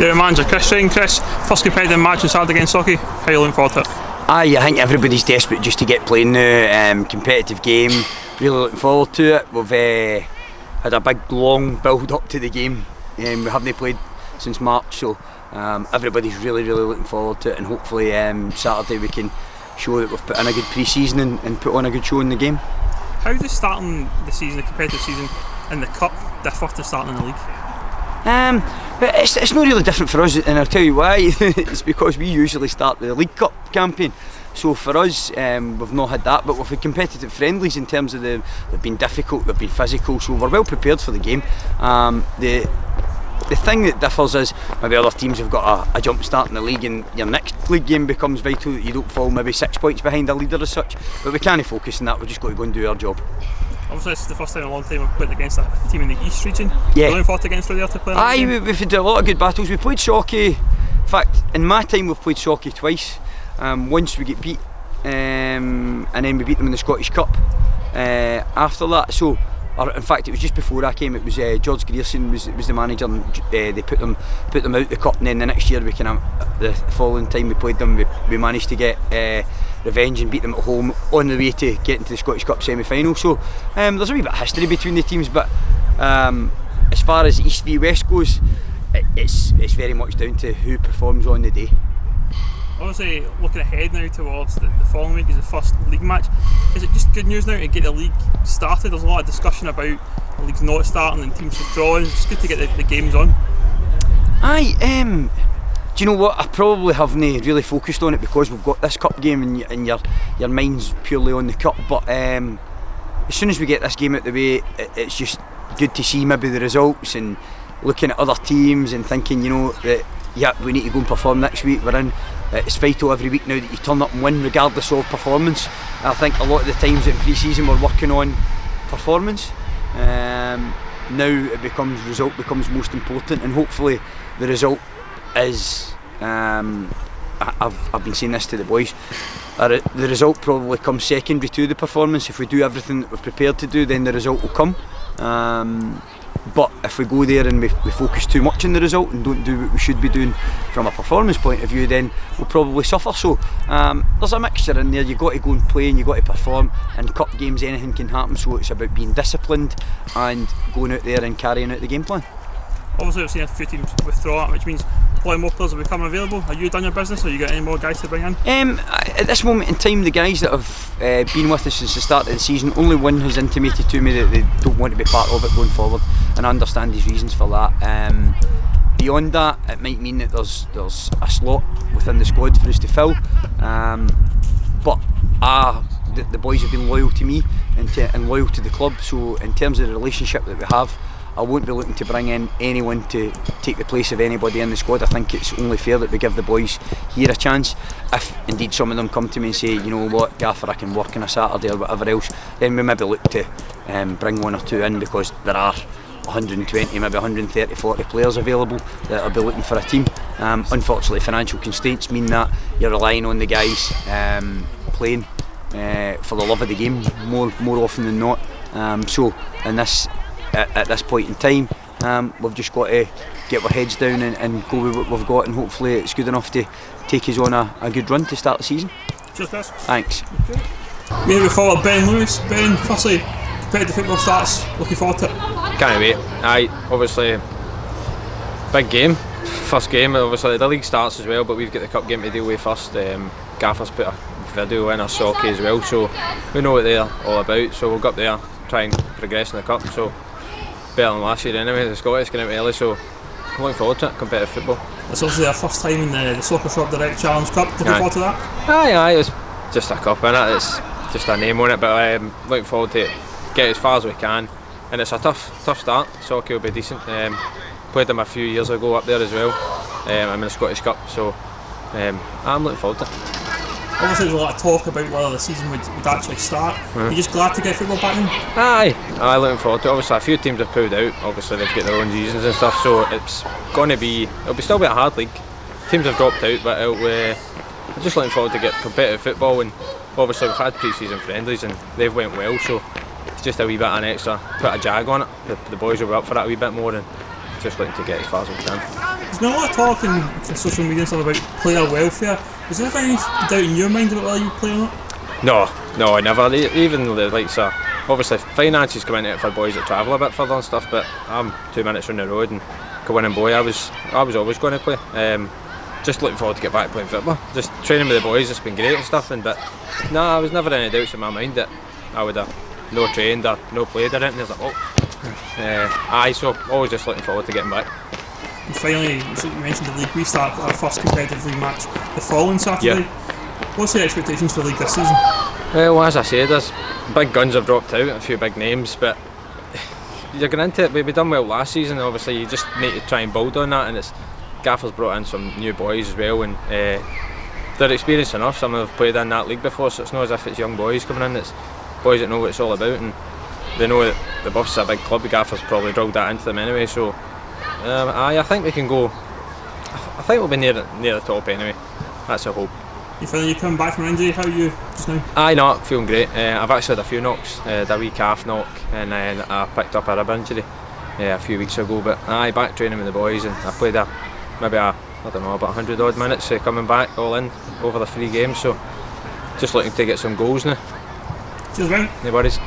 You're a manager, Chris Ryan. Chris, first competitive match on Saturday against Sauchie. How are you looking forward to it? I think everybody's desperate just to get playing now. Competitive game, really looking forward to it. We've had a big long build up to the game. We haven't played since March, so everybody's really looking forward to it, and hopefully Saturday we can show that we've put in a good pre-season and put on a good show in the game. How does starting the season, the competitive season in the Cup, differ to starting in the league? But it's not really different for us, and I'll tell you why. It's because we usually start with the League Cup campaign. So for us, we've not had that, but we've had competitive friendlies in terms of they've been difficult, they've been physical, so we're well prepared for the game. The thing that differs is maybe other teams have got a jump start in the league, and your next league game becomes vital that you don't fall maybe 6 points behind a leader as such. But we can't focus on that, we've just got to go and do our job. Obviously this is the first time in a long time we've played against a team in the East region. Yeah. Looking forward against there to play. Aye, we've had a lot of good battles. We played Sauchie, in fact in my time we've played Sauchie twice. Once we get beat and then we beat them in the Scottish Cup after that. So in fact it was just before I came, it was George Grierson was the manager, and they put them out the cup, and then the next year the following time we played them we managed to get revenge and beat them at home on the way to getting to the Scottish Cup semi-final. So there's a wee bit of history between the teams, but as far as East v West goes, it's very much down to who performs on the day. Obviously looking ahead now towards the following week is the first league match. Is it just good news now to get the league started? There's a lot of discussion about the league's not starting and teams withdrawing. It's good to get the games on. Aye, do you know what? I probably haven't really focused on it because we've got this cup game and your mind's purely on the cup. But as soon as we get this game out the way, it's just good to see maybe the results and looking at other teams and thinking, you know, that yeah, we need to go and perform next week. We're in. It's vital every week now that you turn up and win regardless of performance. I think a lot of the times in pre-season we're working on performance. Now result becomes most important, and hopefully the result is I've been saying this to the boys, the result probably comes secondary to the performance. If we do everything that we've prepared to do, then the result will come. But if we go there and we focus too much on the result and don't do what we should be doing from a performance point of view, then we'll probably suffer. So there's a mixture in there. You've got to go and play and you've got to perform. In cup games anything can happen, so it's about being disciplined and going out there and carrying out the game plan. Obviously we've seen a few teams withdraw, which means plenty more players are becoming available. Have you done your business, or you got any more guys to bring in? At this moment in time, the guys that have been with us since the start of the season, only one has intimated to me that they don't want to be part of it going forward, and I understand his reasons for that. Beyond that, it might mean that there's a slot within the squad for us to fill, but the boys have been loyal to me and loyal to the club, so in terms of the relationship that we have, I won't be looking to bring in anyone to take the place of anybody in the squad. I think it's only fair that we give the boys here a chance. If indeed some of them come to me and say, you know what, Gaffer, I can work on a Saturday or whatever else, then we maybe look to bring one or two in, because there are 120, maybe 130, 40 players available that will be looking for a team. Unfortunately, financial constraints mean that you're relying on the guys playing for the love of the game more often than not. So in this at this point in time, we've just got to get our heads down and go with what we've got, and hopefully it's good enough to take us on a good run to start the season. Cheers, Chris. Thanks. Okay. Maybe forward Ben Lewis. Ben, firstly, competitive football starts, looking forward to it? Can't wait. Aye, obviously big game, first game. Obviously the league starts as well, but we've got the cup game to deal with first. Gaffer's put a video in our Sauchie as well, so we know what they're all about, so we'll go up there, try and progress in the cup. So better than last year anyway. The Scottish getting out early, so I'm looking forward to it. Competitive football. It's obviously our first time in the Soccer Shop Direct Challenge Cup. Looking forward to that? Aye, it's just a cup innit, it's just a name on it, but I'm looking forward to get as far as we can, and it's a tough start. Sauchie will be decent. Played them a few years ago up there as well. I'm in the Scottish Cup, so I'm looking forward to it. Obviously there's a lot of talk about whether the season would actually start. Are you just glad to get football back in? Aye, looking forward to it. Obviously a few teams have pulled out, obviously they've got their own reasons and stuff, so it'll still be a hard league. Teams have dropped out, but I'm just looking forward to get competitive football, and obviously we've had pre-season friendlies and they've went well, so it's just a wee bit of an extra, put a jag on it. The boys will be up for that a wee bit more, and just looking to get as far as we can. There's been a lot of talk on social media and stuff about player welfare. Is there any doubt in your mind about whether you play or not? No, I never. Even the likes of, obviously finances come into it for boys that travel a bit further and stuff, but I'm 2 minutes on the road and Cowan boy, I was always going to play. Just looking forward to get back playing football. Just training with the boys, it's been great and stuff. But no, I was never any doubts in my mind that I would have no trained or no played or anything. It's like, so always just looking forward to getting back. And finally, so you mentioned the league. We start our first competitive league match the following Saturday. Yeah. What's the expectations for the league this season? Well, as I said, there's big guns have dropped out, a few big names, but you're going into it. We done well last season. Obviously, you just need to try and build on that, and it's Gaffer's brought in some new boys as well, and they're experienced enough. Some have played in that league before, so it's not as if it's young boys coming in. It's boys that know what it's all about, and they know that the Buffs are a big club. Gaffer's probably drilled that into them anyway. So I think we can go. I think we'll be near the top anyway. That's a hope. You feeling you coming back from injury? How are you just now? Aye, no, feeling great. I've actually had a few knocks. A wee calf knock, and then I picked up a rib injury a few weeks ago. But aye, back training with the boys, and I played maybe about 100 odd minutes coming back all in over the 3 games. So just looking to get some goals now. Cheers, man. No worries.